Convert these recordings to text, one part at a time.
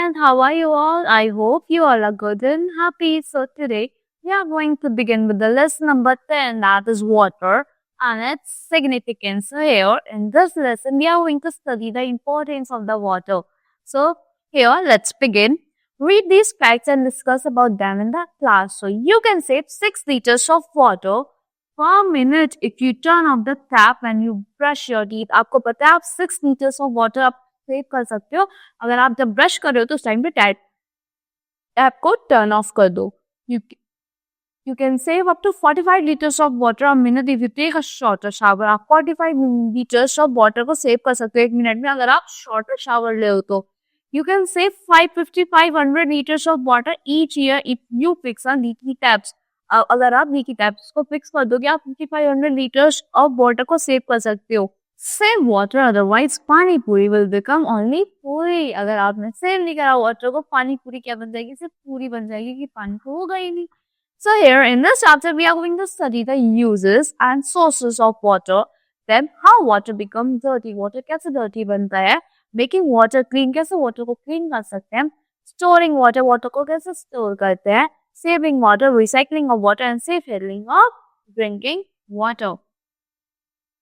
and how are you all? I hope you all are good and happy. So today we are going to begin with the lesson number 10, that is water and its significance. So here in this lesson we are going to study the importance of the water. So here let's begin. Read these facts and discuss about them in the class. So you can save 6 liters of water per minute if you turn off the tap when you brush your teeth. आपको पता है आप 6 liters of water आप save कर सकते हो अगर आप जब ब्रश कर रहे हो तो उस टाइम पे टैप को टर्न ऑफ कर दो. You can save up to 45 liters of water a minute if you take a shorter shower. आप 45 liters of water को सेव कर सकते हो 1 मिनट में अगर आप shorter shower ले हो तो. You can save 500 liters of water each year if you fix a leaky taps. अगर आप leaky taps को fix कर दोगे आप 5500 liters of water को सेव कर सकते हो. Save water, otherwise पानी पूरी will become only पूरी. अगर आपने सेव नहीं करा वाटर को पानी पूरी क्या बन जाएगी, सिर्फ पूरी बन जाएगी कि पानी तो होगा ही नहीं. So here in this chapter we are going to study the uses and sources of water, then how water becomes dirty, water कैसे dirty बनता है, making water clean कैसे water को clean कर सकते हैं, storing water, water को कैसे store करते हैं, saving water, recycling of water and safe handling of drinking water.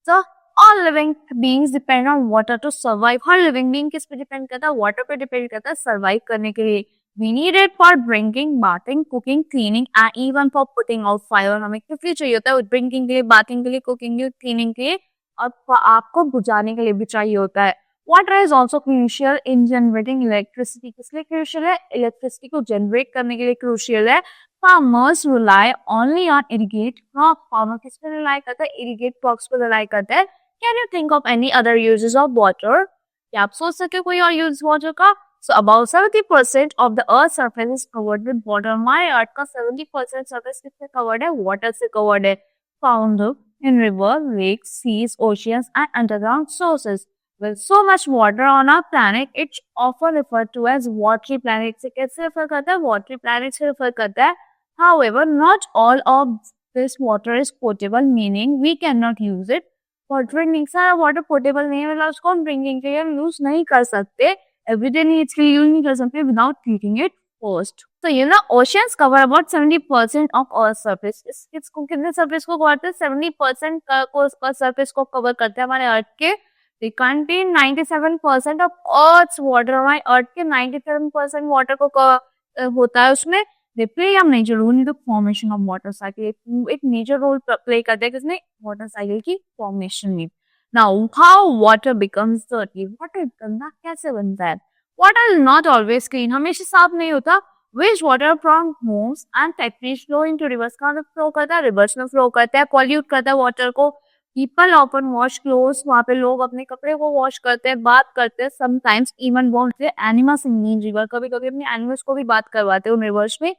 So all living beings depend on water to survive. Her living being किस पे depend करता है, water पे depend करता है survive करने के लिए. We need it for drinking, bathing, cooking, cleaning and even for putting out fire. हमें किस लिए चाहिए होता है, drinking के लिए, bathing के लिए, cooking के लिए, cleaning के लिए और आपको बुझाने के लिए भी चाहिए होता है. Water is also crucial in generating electricity. किस लिए crucial है? Electricity को generate करने के लिए crucial है. Farmers rely only on irrigate crops. Farmer किस पे rely करता है? Irrigate crops पे rely करता है. Can you think of any other uses of water? क्या आप सोच सकते हो कोई और use water का? So about 70% of the earth's surface is covered with water. हमारे अर्थ का 70% surface किससे covered है? Water से covered है. Found in river, lakes, seas, oceans and underground sources. With so much water on our planet, it's often referred to as watery planet. से कैसे refer करता है? Watery planet से refer करता है. However, not all of this water is potable, meaning we cannot use it for drinking. सारा water potable नहीं है, मतलब उसको हम drinking के लिए use नहीं कर सकते. Everyday needs के लिए use नहीं कर सकते without treating it first. So you know, oceans cover about 70% of Earth's surface. इसको कितने surface को cover करते हैं? 70% का surface को cover करते हैं हमारे Earth के. They contain 97% of Earth's water. हमारे Earth के 97% water को होता है उसमें. They play a major role in the formation of water cycle. एक major role play करते हैं किसने? Water cycle की formation में. Now, how water becomes dirty? Water गंदा कैसे बनता है? Water is not always clean. हमेशा साफ नहीं होता. Waste water from homes and factories flow into rivers. कहाँ में flow करता है? Rivers में flow करता है. Pollute करता है water को. People often wash clothes. वहाँ पे लोग अपने कपड़े को wash करते हैं, बात करते हैं. Sometimes even wash their animals in river. कभी-कभी अपने animals को भी बात करवाते हैं उन rivers में.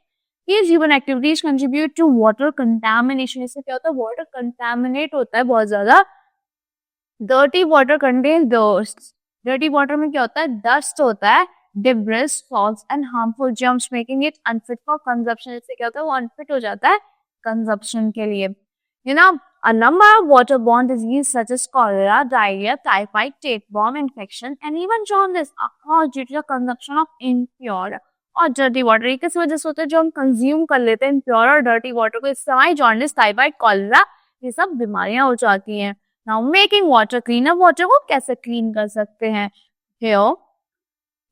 These human activities contribute to water contamination. इससे क्या होता है? Water contaminate होता है बहुत ज़्यादा. Dirty water contains dust. Dirty water में क्या होता है? Dust होता है, debris, salts and harmful germs, making it unfit for consumption. इससे क्या होता है? वो unfit हो जाता है consumption के लिए. You know, a number of waterborne diseases such as cholera, diarrhea, typhoid, tapeworm infection, and even jaundice are caused due to the consumption of impure और dirty water. ये किस वजह से होता है? जो हम consume कर लेते हैं impure और dirty water को, इससे हमारी jaundice, typhoid, cholera ये सब बीमारियां हो जाती हैं. Now making water cleaner, water को कैसे clean कर सकते हैं? Here,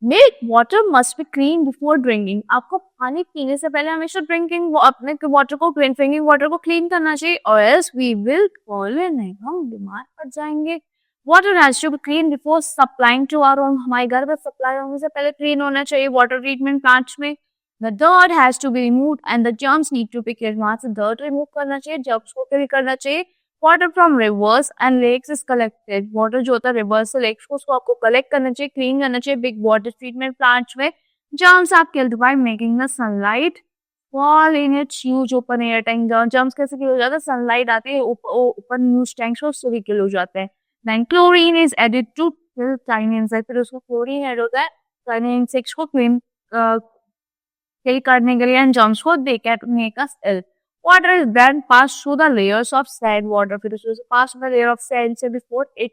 make water must be clean before drinking. आपको पानी पीने से पहले हमेशा drinking अपने water को drinking water को clean करना चाहिए, or else we will fall in. नहीं हम बीमार पड़ जाएंगे. Water has to be clean before supplying to our home. हमारे घर में supply होने से पहले clean होना चाहिए water treatment plants में. The dirt has to be removed and the germs need to be killed. वहाँ से dirt remove करना चाहिए, germs को kill करना चाहिए. Water from rivers and lakes is collected. Water जो होता है rivers से lakes को उसको आपको collect करना चाहिए, clean करना चाहिए big water treatment plants में. Germs are killed by making the sunlight fall in its huge open air tank. Germs कैसे kill हो जाता है? Sunlight आती है open huge tanks में उससे भी kill हो जाते हैं. Then chlorine is added to kill tiny insects. फिर उसको chlorine add होता है tiny insects को kill करने के लिए and germs को they can make us ill. Water is then passed through the layers of sand water. फिर उसको pass through the layer of sand से before it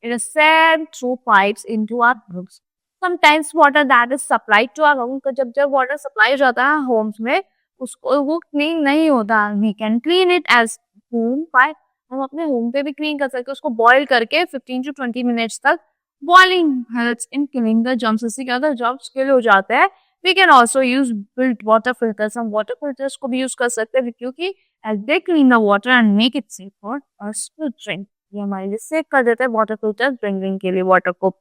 is sent through pipes into our lungs. Sometimes water that is supplied to our home, जब जब water supply हो जाता है homes में, उसको वो clean नहीं होता. We can clean it as home by हम अपने home पे भी clean कर सकते हैं. उसको boil करके 15 to 20 minutes तक boiling helps in killing the germs. इससे क्या होता है, germs kill हो जाते हैं. We can also use built water filters. हम water filters को भी use कर सकते हैं क्योंकि as they clean the water and make it safe for us to drink. ये हमारे लिए safe कर देते हैं water filters drinking के लिए water को.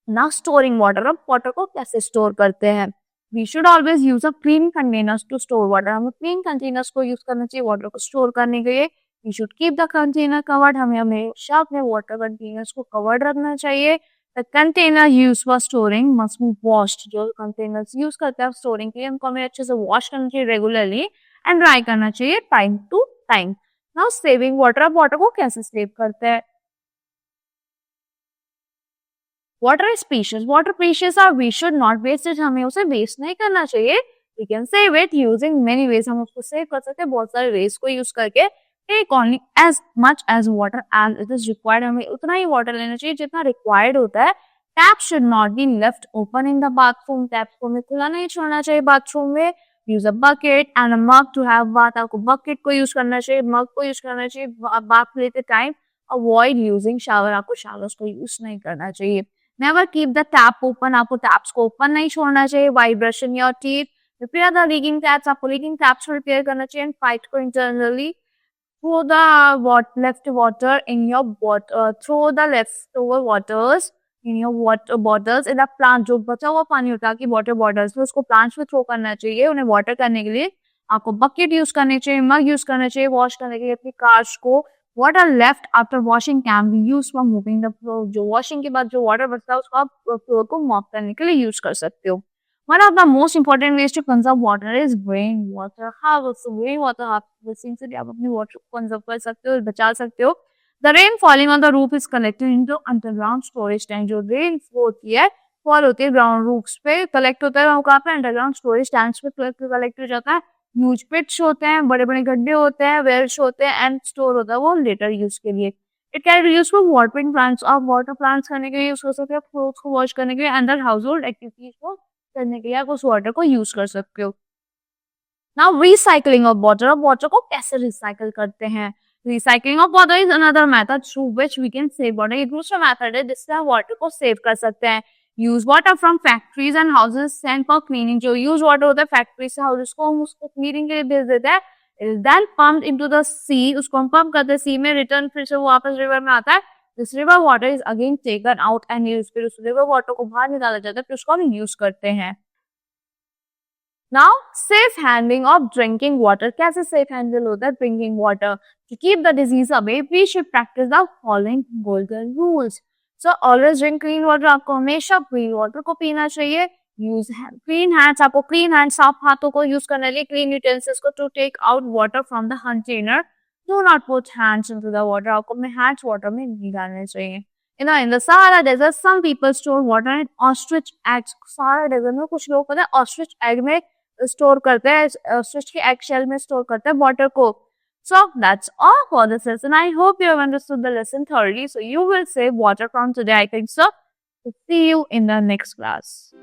Now storing water. अब water को कैसे store करते हैं? We should always use a clean containers to store water. हमें clean containers को use करना चाहिए water को store करने के लिए. We should keep the container covered. हमें हमेशा अपने water containers को covered रखना चाहिए. The container used for storing must be washed. जो containers use करते हैं storing के लिए उनको हमें अच्छे से wash करना चाहिए regularly and dry करना चाहिए time to time. Now saving water. अब water को कैसे save करते हैं? Water is precious. Water precious और we should not waste it. हमें उसे waste नहीं करना चाहिए. We can save it using many ways. हम उसको save कर सकते हैं बहुत सारे ways को use करके. Take only as much as water as it is required. हमें उतना ही water लेना चाहिए जितना required होता है. Tap should not be left open in the bathroom. Tap को हमें खुला नहीं छोड़ना चाहिए bathroom में. Use a bucket and a mug to have bath. आपको bucket को use करना चाहिए, mug को use करना चाहिए bath लेते time. Avoid using shower. आपको showers को use नहीं करना चाहिए. Never keep the tap open. आपको taps को open नहीं छोड़ना चाहिए. While brushing your teeth. Repair the leaking taps. आपको leaking taps को repair करना चाहिए and fight को internally. Throw the left water in your throw the leftover waters in your water bottles in the plant. जो बचा हुआ पानी होता है कि water bottles में उसको plants में throw करना चाहिए. उन्हें water करने के लिए आपको bucket use करने चाहिए, mug use करना चाहिए, wash करने के लिए अपनी cars को. Water left after washing can be used for moving the floor. जो washing के बाद जो water बचता है उसको आप floor को mop करने के लिए use कर सकते हो. One of the most important ways to conserve water is rainwater harvest. So rainwater harvesting से आप अपनी water को conserve कर सकते हो, बचा सकते हो. The rain falling on the roof is collected into underground storage tank. जो rain होती है, fall होती है ground roofs पे, collect होता है वहाँ पे underground storage tanks पे collect हो जाता है. Huge pits होते हैं, बड़े-बड़े गड्ढे होते हैं, wells होते हैं and store होता है वो later use के लिए. It can be used for watering plants. आप water plants करने के लिए use कर सकते हो, clothes को wash करने के लिए, अंदर household activities को करने के लिए आप उस वाटर को यूज कर सकते हो. Now recycling of water. अब वाटर को कैसे रिसाइकल करते हैं? Recycling of water is another method through which we can save water. ये दूसरा मेथड है जिससे हम वाटर को सेव कर सकते हैं. Use water from factories and houses sent for cleaning. जो use water होता है फैक्ट्री से हाउसेस को हम उसको क्लीनिंग के लिए भेज देते हैं. It is then pumped into the sea. उसको हम पंप करते हैं सी में, रिटर्न फिर से वो वापस रिवर में आता है. This river water is again taken out and used. फिर उस river water को बाहर निकाला जाता है फिर उसको हम यूज करते हैं. Now safe handling of drinking water. कैसे safe handle होता है drinking water? To keep the disease away, we should practice the following golden rules. So always drink clean water. आपको हमेशा clean water को पीना चाहिए. Use clean hands. आपको clean hands साफ हाथों को use करने के लिए clean utensils को to take out water from the container. Do not put hands into the water. आपको अपने hands water में नहीं डालने चाहिए. In the Sahara Desert, some people store water in ostrich eggs. Sahara Desert में कुछ लोग पता है ostrich egg में store करते हैं, ostrich के egg shell में store करते हैं water को. So that's all for this lesson. I hope you have understood the lesson thoroughly. So you will save water from today, I think so. So see you in the next class.